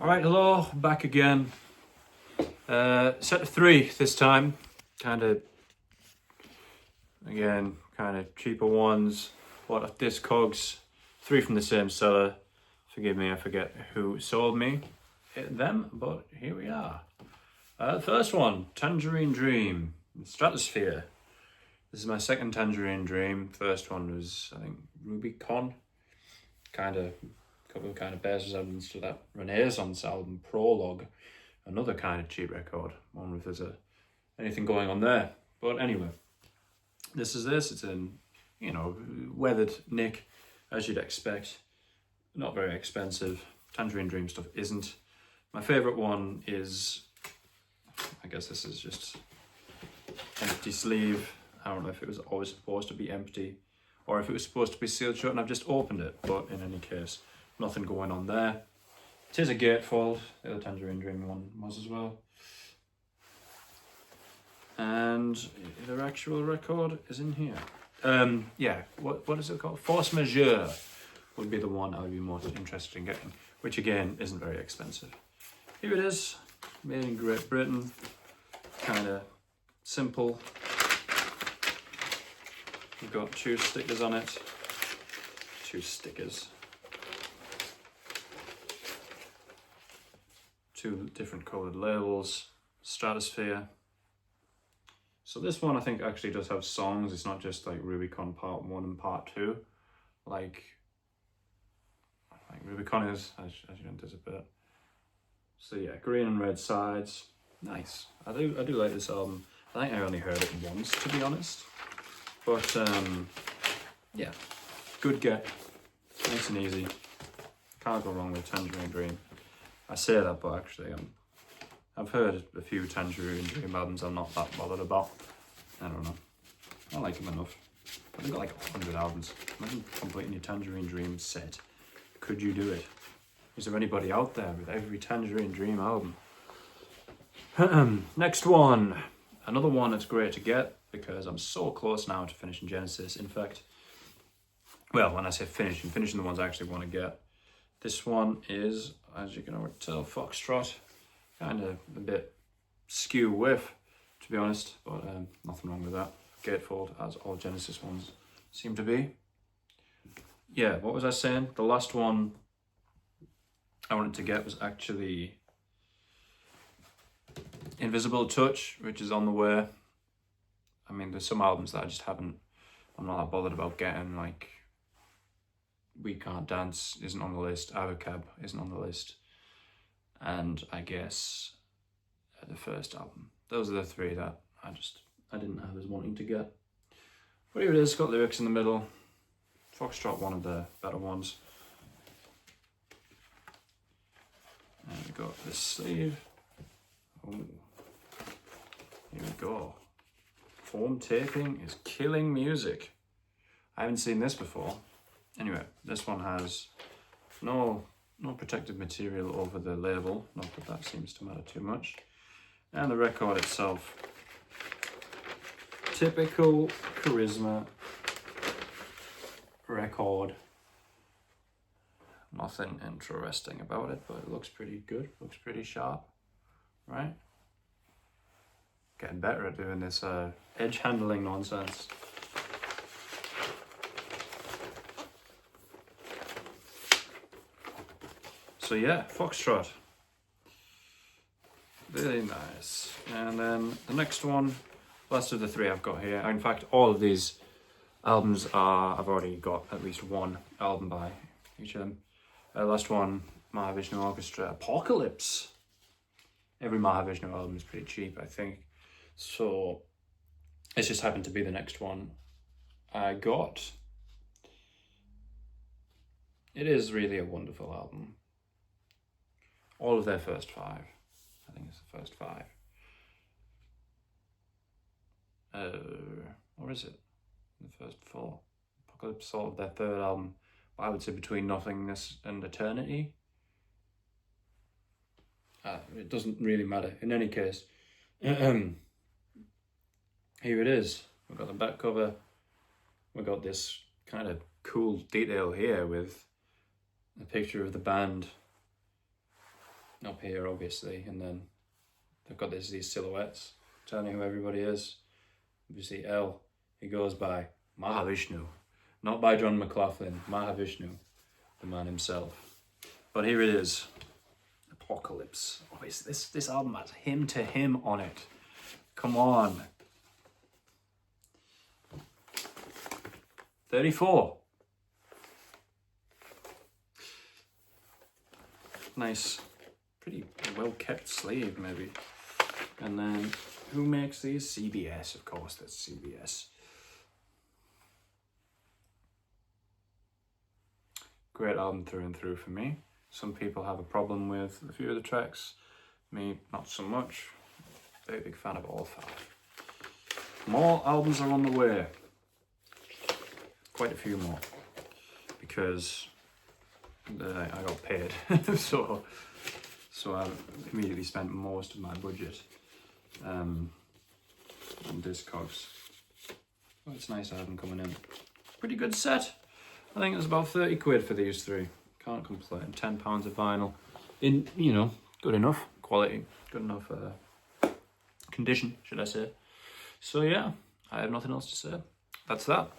Alright, hello, back again. Set of 3 this time. Kind of cheaper ones. Bought at Discogs. 3 from the same seller. Forgive me, I forget who sold me them, but here we are. The first one, Tangerine Dream, Stratosphere. This is my second Tangerine Dream. First one was, I think, Rubicon. A couple of bears resemblance to that Renaissance album, Prologue. Another kind of cheap record. I wonder if there's anything going on there. But anyway, this is this. It's in, weathered nick, as you'd expect. Not very expensive. Tangerine Dream stuff isn't. My favourite one is, I guess this is just empty sleeve. I don't know if it was always supposed to be empty or if it was supposed to be sealed shut and I've just opened it. But in any case, nothing going on there. It is a gatefold. The other Tangerine Dream one was as well. And their actual record is in here. Yeah, what is it called? Force Majeure would be the one I would be most interested in getting, which again isn't very expensive. Here it is, made in Great Britain, kind of simple. We've got 2 stickers on it, 2 stickers. 2 different coloured labels, Stratosphere. So this one I think actually does have songs. It's not just like Rubicon Part 1 and Part 2, like Rubicon is, as you anticipate. So yeah, green and red sides, nice. I do like this album. I think I only heard it once, to be honest. But yeah, good get, nice and easy. Can't go wrong with Tangerine Dream. I say that, but actually I've heard a few Tangerine Dream albums I'm not that bothered about. I don't know. I like them enough. But they've got like 100 albums. Imagine completing your Tangerine Dream set. Could you do it? Is there anybody out there with every Tangerine Dream album? Next one. Another one that's great to get because I'm so close now to finishing Genesis. In fact, well, when I say finishing the ones I actually want to get. This one is, as you can already tell, Foxtrot. Kind of a bit skew whiff, to be honest, but nothing wrong with that. Gatefold, as all Genesis ones seem to be. Yeah, what was I saying? The last one I wanted to get was actually Invisible Touch, which is on the way. I mean, there's some albums that I just haven't, I'm not that bothered about getting, like We Can't Dance isn't on the list, Avocab isn't on the list, and I guess the first album. Those are the 3 that I didn't have as wanting to get. But here it is, got lyrics in the middle. Foxtrot, one of the better ones. And we got this sleeve. Oh, here we go. Foam taping is killing music. I haven't seen this before. Anyway, this one has no protective material over the label. Not that that seems to matter too much. And the record itself. Typical Charisma record. Nothing interesting about it, but it looks pretty good. Looks pretty sharp, right? Getting better at doing this edge handling nonsense. So yeah, Foxtrot. Very nice. And then the next one, last of the 3 I've got here. In fact, all of these albums I've already got at least one album by each of them. Last one, Mahavishnu Orchestra, Apocalypse. Every Mahavishnu album is pretty cheap, I think. So it's just happened to be the next one I got. It is really a wonderful album. All of their first 5. I think it's the first 5. Or is it? The first 4. Apocalypse, sort of their 3rd album. I would say Between Nothingness and Eternity. It doesn't really matter. In any case, here it is. We've got the back cover. We've got this kind of cool detail here with a picture of the band up here, obviously, and then they've got these silhouettes telling you who everybody is. Obviously, L, he goes by Mahavishnu, not by John McLaughlin, Mahavishnu, the man himself. But here it is, Apocalypse. Oh, this album has Hymn to Him on it. Come on. 34. Nice, pretty well kept sleeve maybe. And then who makes these? CBS, of course, that's CBS. Great album through and through for me. Some people have a problem with a few of the tracks. Me, not so much. Very big fan of all 5. More albums are on the way. Quite a few more. Because I got paid. so I immediately spent most of my budget on Discogs. Oh, it's nice to have them coming in. Pretty good set. I think it was about 30 quid for these 3. Can't complain. £10 of vinyl. In, you know, good enough quality. Good enough condition, should I say. So yeah, I have nothing else to say. That's that.